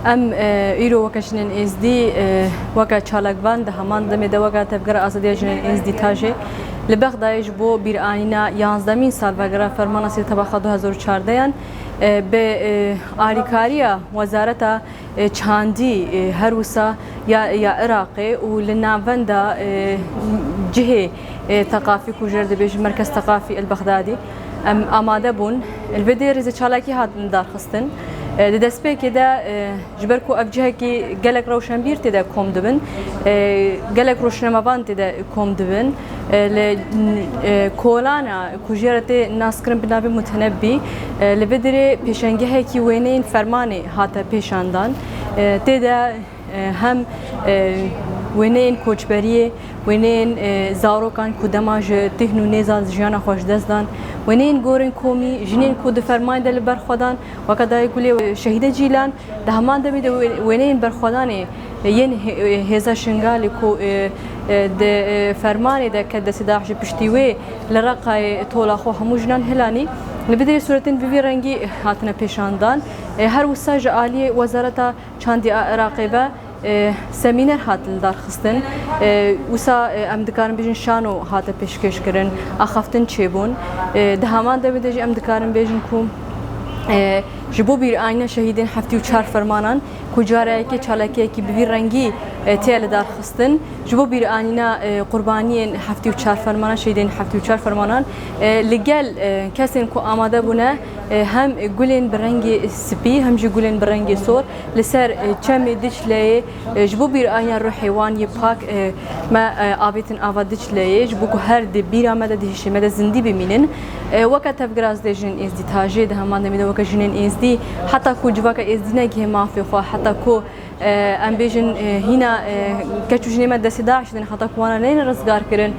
ام ایرو وکا جنین ازدی وکا چالکبان ده همان دمی ده وکا تفگر آزادی جنین ازدی تاجه لبغدایش بو بیرانینا 11 سال وگرا فرمان سی طبقه 2014 به آریکاریا وزارت چاندی هروسا یا عراقی و لناوندا جهه ثقافي كوجرد بيج مركز ثقافي البغدادي آماده بون الفيديو رز چالاكي هات دار خستن دسبه كده جبركو افجه كي جلك روشنبير تدا كوم دبن جلك روشنمبان تدا كوم دبن كولانا كوجرته ناسكرن بنابي متنبي الفيديو بيشنجه كي وينين فرماني هاتا بيشاندان تدا هم وینین کوچبریه وینین زاروکان کودماج تهنو نیزاز جیانا خوش دزدان وینین گورن کومی جنین کود فرمان دل برخودان وکدای کلی شهید جیلان ده همان دمی وینین برخودانی ین هزا شنگالی کو ده فرمانی ده کد سداحش پشتیوی لرقای طولا خو هموجنان هلانی لبدي صورتين في رنگي هاتنا پیشاندان هر وساج عالی وزارت چاندی عراقی سمینر هات دار خستن وسا ام دکارن بیجن شانو هات پیشکش کرن اخفتن چبون ده همان ده بدج ام دکارن بیجن کوم جبو بیر آینه شهیدین هفتی و چهار فرمانان کجاره که چالاکی کی بی رنگی تیل دار خستن جبو بیر آینه قربانیین هفتی و چهار فرمانان شهیدین هفتی و چهار فرمانان لگل کسین کو آماده بونه هم گلین برنگی سپی هم جی گلین برنگی سور لسر چم دچلی جبو بیر آینه رو حیوانی پاک ما آبیتن آوا دچلی جبو کو هر دی بیر آمده دیش مده زندی بمینن وقت تفگراز دیجن از دی تاجی ده همان دمیده وقت جنین از دی حتی کو جواک از دی نگه مافی خو حتی کو ام بیجن هنا کچوش نیمت دست داعش دن حتی کوانا نین رزگار کرن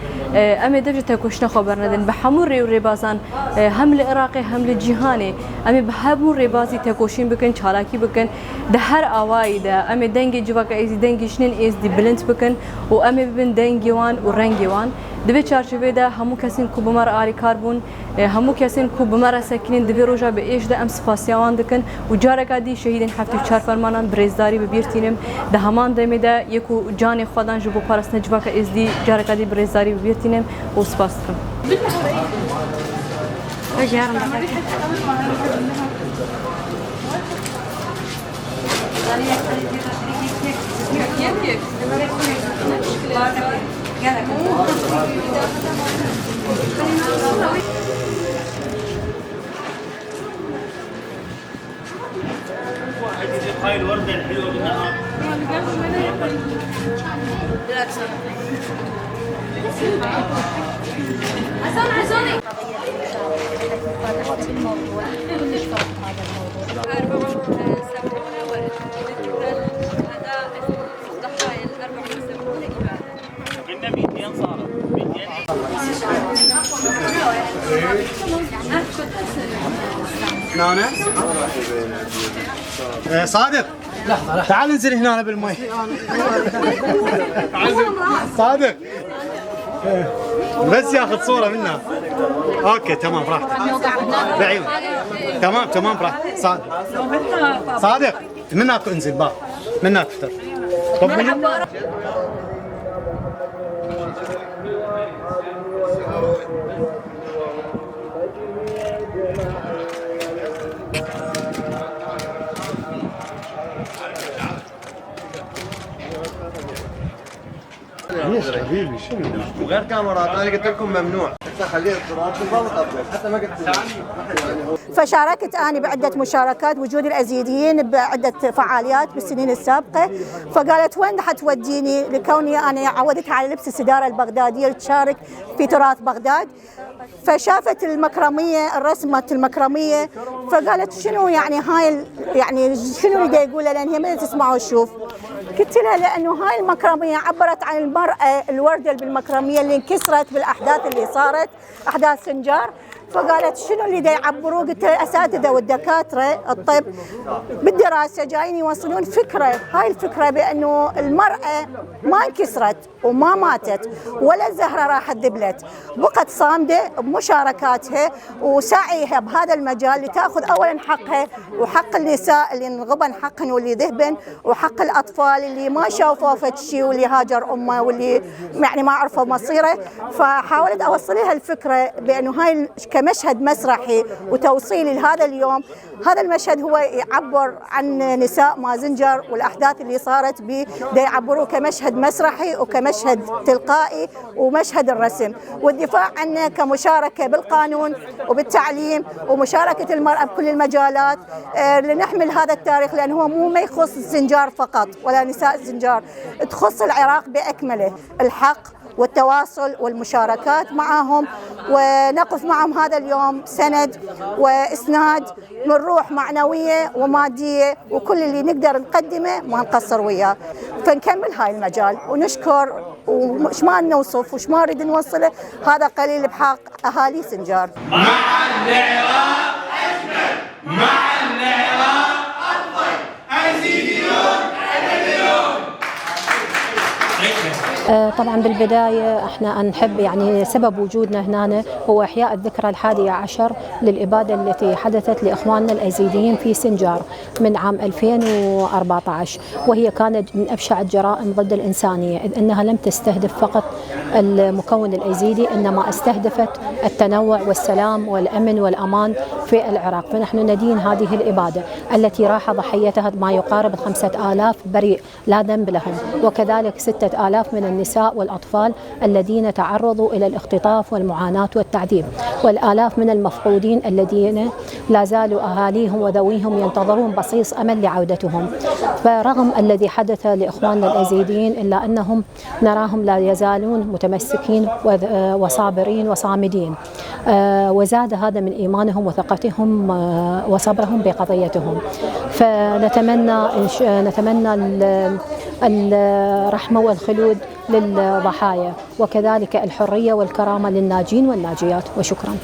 ام دفج تکوشنا خبر ندن به همون ریبازان هم لعراقی هم لجهانی ام به همون ریبازی تکوشین بکن چالاکی بکن ده هر آوایی ده ام دنگ جواک از دنگش نین از دی بلند بکن و ام ببین دنگی وان و رنگی وان دبی چارچوبه ده همو کسین کو بمر آری کاربون همو کسین کو بمر سکنین دبی روزا به ایش ده ام سپاسیوان دکن و جارک دی شهیدین هفته و چهار فرمانان برزداری ببیرتینم ده همان دمی ده یکو جان خودان جبو پارس نجوا که از دی جارک دی برزداری ببیرتینم و سپاس کن. هاي الوردة الحلوة بالنهار. عزوني. الموضوع كلش فرق هذا الموضوع. 74 ورد ذكرى الشهداء الضحايا 74 إبادة. قلنا 200 صارت 200. صادق تعال انزل هنا بالمي. صادق بس ياخذ صورة منها. اوكي تمام براحتك. بعيون. تمام براحتك. صادق منك انزل بقى منك افتر. طب ليش حبيبي شنو؟ وغير كاميرات انا قلت لكم ممنوع حتى خليه التراب ما بقبل حتى ما قلت. فشاركت أنا بعدة مشاركات وجود الأزيديين بعدة فعاليات بالسنين السابقة، فقالت وين حتوديني لكوني أنا عودتها على لبس السدارة البغدادية لتشارك في تراث بغداد، فشافت المكرمية رسمة المكرمية فقالت شنو يعني هاي يعني شنو اللي يقولها لأن هي ما تسمع وتشوف. قلت لها لأنه هاي المكرمية عبرت عن المرأة الوردة بالمكرمية اللي انكسرت بالأحداث اللي صارت أحداث سنجار، فقالت شنو اللي دا يعبروه؟ قلت لها الاساتذه والدكاتره الطب بالدراسه جايين يوصلون فكره، هاي الفكره بانه المراه ما انكسرت وما ماتت ولا الزهره راحت ذبلت، بقت صامده بمشاركاتها وسعيها بهذا المجال لتاخذ اولا حقها وحق النساء اللي انغبن حقهن واللي ذهبن، وحق الاطفال اللي ما شافوا فد شيء واللي هاجر امه واللي يعني ما عرفوا مصيره. فحاولت اوصل لها الفكره بانه هاي كمشهد مسرحي وتوصيلي لهذا اليوم. هذا المشهد هو يعبر عن نساء مازنجر والاحداث اللي صارت به، يعبروه كمشهد مسرحي وكمشهد تلقائي ومشهد الرسم، والدفاع عنه كمشاركه بالقانون وبالتعليم ومشاركه المراه بكل المجالات لنحمل هذا التاريخ، لانه هو ما يخص الزنجار فقط ولا نساء الزنجار، تخص العراق باكمله، الحق والتواصل والمشاركات معهم، ونقف معهم هذا اليوم سند وإسناد من روح معنوية ومادية، وكل اللي نقدر نقدمه ما نقصر وياه. فنكمل هاي المجال ونشكر، وش ما نوصف وش ما نريد نوصله هذا قليل بحق أهالي سنجار. مع العراق أجمل، مع العراق أفضل، أزيديون أبديون. طبعا بالبداية احنا نحب يعني سبب وجودنا هنا هو إحياء الذكرى 11 للإبادة التي حدثت لإخواننا الأزيديين في سنجار من عام 2014، وهي كانت من أبشع الجرائم ضد الإنسانية، إذ أنها لم تستهدف فقط المكون الأزيدي، إنما استهدفت التنوع والسلام والأمن والأمان في العراق. فنحن ندين هذه الإبادة التي راح ضحيتها ما يقارب 5000 بريء لا ذنب لهم، وكذلك 6000 من النساء والأطفال الذين تعرضوا إلى الاختطاف والمعاناة والتعذيب، والآلاف من المفقودين الذين لا زالوا أهاليهم وذويهم ينتظرون بصيص أمل لعودتهم. فرغم الذي حدث لإخواننا الأزيديين إلا أنهم نراهم لا يزالون متمسكين وصابرين وصامدين، وزاد هذا من إيمانهم وثقتهم وصبرهم بقضيتهم. فنتمنى الرحمة والخلود للضحايا، وكذلك الحرية والكرامة للناجين والناجيات. وشكرا.